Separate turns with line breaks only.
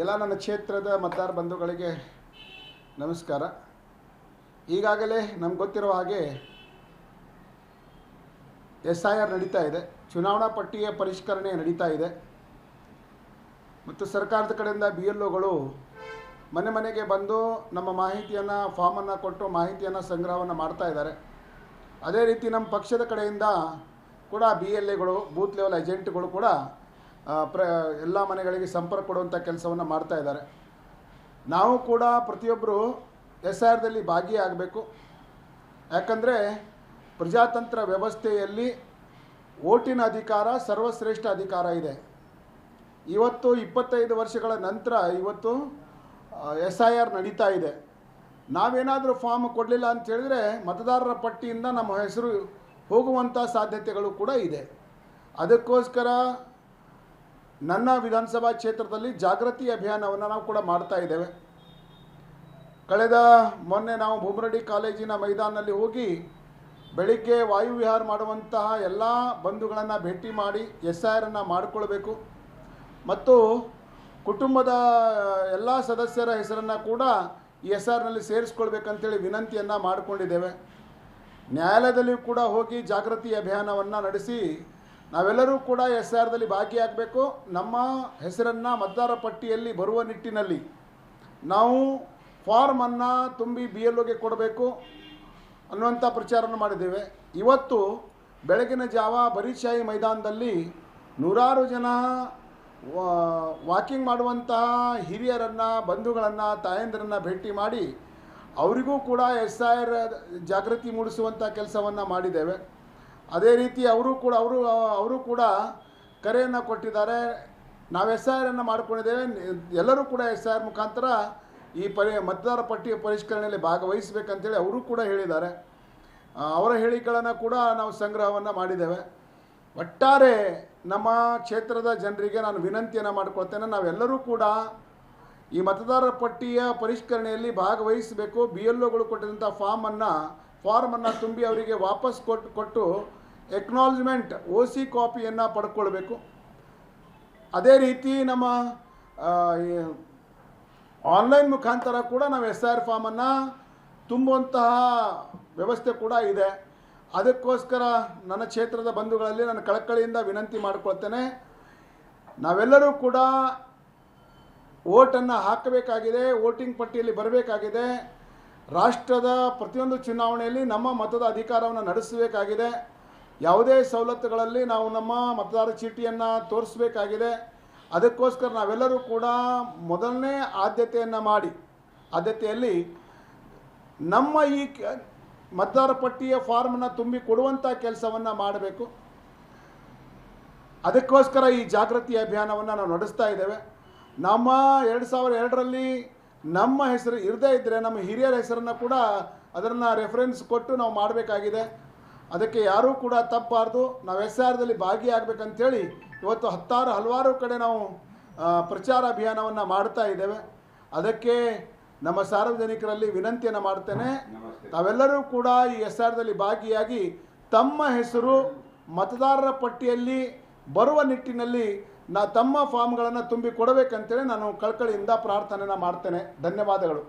ಎಲ್ಲ ನನ್ನ ಕ್ಷೇತ್ರದ ಮತದಾರ ಬಂಧುಗಳಿಗೆ ನಮಸ್ಕಾರ. ಈಗಾಗಲೇ ನಮ್ಗೆ ಗೊತ್ತಿರುವ ಹಾಗೆ SIR ನಡೀತಾ ಇದೆ, ಚುನಾವಣಾ ಪಟ್ಟಿಯ ಪರಿಷ್ಕರಣೆ ನಡೀತಾ ಇದೆ ಮತ್ತು ಸರ್ಕಾರದ ಕಡೆಯಿಂದ BLOಗಳು ಮನೆ ಮನೆಗೆ ಬಂದು ನಮ್ಮ ಮಾಹಿತಿಯನ್ನು ಫಾರ್ಮನ್ನು ಕೊಟ್ಟು ಮಾಹಿತಿಯನ್ನು ಸಂಗ್ರಹವನ್ನು ಮಾಡ್ತಾ ಇದ್ದಾರೆ. ಅದೇ ರೀತಿ ನಮ್ಮ ಪಕ್ಷದ ಕಡೆಯಿಂದ ಕೂಡ BLAಗಳು ಬೂತ್ ಲೆವೆಲ್ ಏಜೆಂಟ್ಗಳು ಕೂಡ ಎಲ್ಲ ಮನೆಗಳಿಗೆ ಸಂಪರ್ಕ ಕೊಡುವಂಥ ಕೆಲಸವನ್ನು ಮಾಡ್ತಾ ಇದ್ದಾರೆ. ನಾವು ಕೂಡ ಪ್ರತಿಯೊಬ್ಬರು SIRದಲ್ಲಿ ಭಾಗಿಯಾಗಬೇಕು. ಯಾಕಂದರೆ ಪ್ರಜಾತಂತ್ರ ವ್ಯವಸ್ಥೆಯಲ್ಲಿ ಓಟಿನ ಅಧಿಕಾರ ಸರ್ವಶ್ರೇಷ್ಠ ಅಧಿಕಾರ ಇದೆ. ಇವತ್ತು 25 ವರ್ಷಗಳ ನಂತರ ಇವತ್ತು SIR ನಡೀತಾ ಇದೆ. ನಾವೇನಾದರೂ ಫಾರ್ಮ್ ಕೊಡಲಿಲ್ಲ ಅಂತ ಹೇಳಿದ್ರೆ ಮತದಾರರ ಪಟ್ಟಿಯಿಂದ ನಮ್ಮ ಹೆಸರು ಹೋಗುವಂಥ ಸಾಧ್ಯತೆಗಳು ಕೂಡ ಇದೆ. ಅದಕ್ಕೋಸ್ಕರ ನನ್ನ ವಿಧಾನಸಭಾ ಕ್ಷೇತ್ರದಲ್ಲಿ ಜಾಗೃತಿ ಅಭಿಯಾನವನ್ನು ನಾವು ಕೂಡ ಮಾಡ್ತಾ ಇದ್ದೇವೆ. ಮೊನ್ನೆ ನಾವು ಭೂಮರಡಿ ಕಾಲೇಜಿನ ಮೈದಾನದಲ್ಲಿ ಹೋಗಿ ಬೆಳಿಗ್ಗೆ ವಾಯುವಿಹಾರ ಮಾಡುವಂತಹ ಎಲ್ಲ ಬಂಧುಗಳನ್ನು ಭೇಟಿ ಮಾಡಿ SIRನ್ನು ಮಾಡಿಕೊಳ್ಬೇಕು ಮತ್ತು ಕುಟುಂಬದ ಎಲ್ಲ ಸದಸ್ಯರ ಹೆಸರನ್ನು ಕೂಡ ಈ SIRನಲ್ಲಿ ಸೇರಿಸ್ಕೊಳ್ಬೇಕಂತೇಳಿ ವಿನಂತಿಯನ್ನು ಮಾಡಿಕೊಂಡಿದ್ದೇವೆ. ನ್ಯಾಯಾಲಯದಲ್ಲಿಯೂ ಕೂಡ ಹೋಗಿ ಜಾಗೃತಿ ಅಭಿಯಾನವನ್ನು ನಡೆಸಿ ನಾವೆಲ್ಲರೂ ಕೂಡ SIRದಲ್ಲಿ ಭಾಗಿಯಾಗಬೇಕು. ನಮ್ಮ ಹೆಸರನ್ನು ಮತದಾರ ಪಟ್ಟಿಯಲ್ಲಿ ಬರುವ ನಿಟ್ಟಿನಲ್ಲಿ ನಾವು ಫಾರ್ಮನ್ನು ತುಂಬಿ BLOಗೆ ಕೊಡಬೇಕು ಅನ್ನುವಂಥ ಪ್ರಚಾರವನ್ನು ಮಾಡಿದ್ದೇವೆ. ಇವತ್ತು ಬೆಳಗಿನ ಜಾವ ಬರೀಶಾಹಿ ಮೈದಾನದಲ್ಲಿ ನೂರಾರು ಜನ ವಾಕಿಂಗ್ ಮಾಡುವಂತಹ ಹಿರಿಯರನ್ನು, ಬಂಧುಗಳನ್ನು, ತಾಯಂದಿರನ್ನು ಭೇಟಿ ಮಾಡಿ ಅವರಿಗೂ ಕೂಡ SIR ಜಾಗೃತಿ ಮೂಡಿಸುವಂಥ ಕೆಲಸವನ್ನು ಮಾಡಿದ್ದೇವೆ. ಅದೇ ರೀತಿ ಅವರು ಕೂಡ ಕರೆಯನ್ನು ಕೊಟ್ಟಿದ್ದಾರೆ. ನಾವು SIRನ್ನು ಮಾಡಿಕೊಂಡಿದ್ದೇವೆ, ಎಲ್ಲರೂ ಕೂಡ SIR ಮುಖಾಂತರ ಈ ಮತದಾರ ಪಟ್ಟಿಯ ಪರಿಷ್ಕರಣೆಯಲ್ಲಿ ಭಾಗವಹಿಸಬೇಕಂತೇಳಿ ಅವರು ಕೂಡ ಹೇಳಿದ್ದಾರೆ. ಅವರ ಹೇಳಿಕೆಗಳನ್ನು ಕೂಡ ನಾವು ಸಂಗ್ರಹವನ್ನು ಮಾಡಿದ್ದೇವೆ. ಒಟ್ಟಾರೆ ನಮ್ಮ ಕ್ಷೇತ್ರದ ಜನರಿಗೆ ನಾನು ವಿನಂತಿಯನ್ನು ಮಾಡಿಕೊಳ್ತೇನೆ, ನಾವೆಲ್ಲರೂ ಕೂಡ ಈ ಮತದಾರರ ಪಟ್ಟಿಯ ಪರಿಷ್ಕರಣೆಯಲ್ಲಿ ಭಾಗವಹಿಸಬೇಕು. BLOಗಳು ಕೊಟ್ಟಿರುವಂಥ ಫಾರ್ಮನ್ನು ತುಂಬಿ ಅವರಿಗೆ ವಾಪಸ್ ಕೊಟ್ಟು ಎಕ್ನಾಲಜ್ಮೆಂಟ್ OC ಕಾಪಿಯನ್ನು ಪಡ್ಕೊಳ್ಬೇಕು. ಅದೇ ರೀತಿ ನಮ್ಮ ಆನ್ಲೈನ್ ಮುಖಾಂತರ ಕೂಡ ನಾವು SIR ಫಾರ್ಮನ್ನು ತುಂಬುವಂತಹ ವ್ಯವಸ್ಥೆ ಕೂಡ ಇದೆ. ಅದಕ್ಕೋಸ್ಕರ ನನ್ನ ಕ್ಷೇತ್ರದ ಬಂಧುಗಳಲ್ಲಿ ನಾನು ಕಳಕಳಿಯಿಂದ ವಿನಂತಿ ಮಾಡಿಕೊಳ್ತೇನೆ, ನಾವೆಲ್ಲರೂ ಕೂಡ ಓಟನ್ನು ಹಾಕಬೇಕಾಗಿದೆ, ವೋಟಿಂಗ್ ಪಟ್ಟಿಯಲ್ಲಿ ಬರಬೇಕಾಗಿದೆ. ರಾಷ್ಟ್ರದ ಪ್ರತಿಯೊಂದು ಚುನಾವಣೆಯಲ್ಲಿ ನಮ್ಮ ಮತದ ಅಧಿಕಾರವನ್ನು ನಡೆಸಬೇಕಾಗಿದೆ. ಯಾವುದೇ ಸವಲತ್ತುಗಳಲ್ಲಿ ನಾವು ನಮ್ಮ ಮತದಾರ ಚೀಟಿಯನ್ನು ತೋರಿಸಬೇಕಾಗಿದೆ. ಅದಕ್ಕೋಸ್ಕರ ನಾವೆಲ್ಲರೂ ಕೂಡ ಮೊದಲನೇ ಆದ್ಯತೆಯಲ್ಲಿ ನಮ್ಮ ಈ ಮತದಾರ ಪಟ್ಟಿಯ ಫಾರ್ಮನ್ನು ತುಂಬಿ ಕೊಡುವಂಥ ಕೆಲಸವನ್ನು ಮಾಡಬೇಕು. ಅದಕ್ಕೋಸ್ಕರ ಈ ಜಾಗೃತಿ ಅಭಿಯಾನವನ್ನು ನಾವು ನಡೆಸ್ತಾ ಇದ್ದೇವೆ. ನಮ್ಮ 2002ರಲ್ಲಿ ನಮ್ಮ ಹೆಸರು ಇರದೇ ಇದ್ದರೆ ನಮ್ಮ ಹಿರಿಯರ ಹೆಸರನ್ನು ಕೂಡ ಅದನ್ನು ರೆಫರೆನ್ಸ್ ಕೊಟ್ಟು ನಾವು ಮಾಡಬೇಕಾಗಿದೆ. ಅದಕ್ಕೆ ಯಾರೂ ಕೂಡ ತಪ್ಪಬಾರ್ದು. ನಾವು SIRದಲ್ಲಿ ಭಾಗಿಯಾಗಬೇಕಂತೇಳಿ ಇವತ್ತು ಹಲವಾರು ಕಡೆ ನಾವು ಪ್ರಚಾರ ಅಭಿಯಾನವನ್ನು ಮಾಡ್ತಾ ಇದ್ದೇವೆ. ಅದಕ್ಕೆ ನಮ್ಮ ಸಾರ್ವಜನಿಕರಲ್ಲಿ ವಿನಂತಿಯನ್ನು ಮಾಡ್ತೇನೆ, ತಾವೆಲ್ಲರೂ ಕೂಡ ಈ SIRದಲ್ಲಿ ಭಾಗಿಯಾಗಿ ತಮ್ಮ ಹೆಸರು ಮತದಾರರ ಪಟ್ಟಿಯಲ್ಲಿ ಬರುವ ನಿಟ್ಟಿನಲ್ಲಿ ತಮ್ಮ ಫಾರ್ಮ್ಗಳನ್ನು ತುಂಬಿ ಕೊಡಬೇಕಂತೇಳಿ ನಾನು ಕಳಕಳಿಯಿಂದ ಪ್ರಾರ್ಥನೆಯನ್ನು ಮಾಡ್ತೇನೆ. ಧನ್ಯವಾದಗಳು.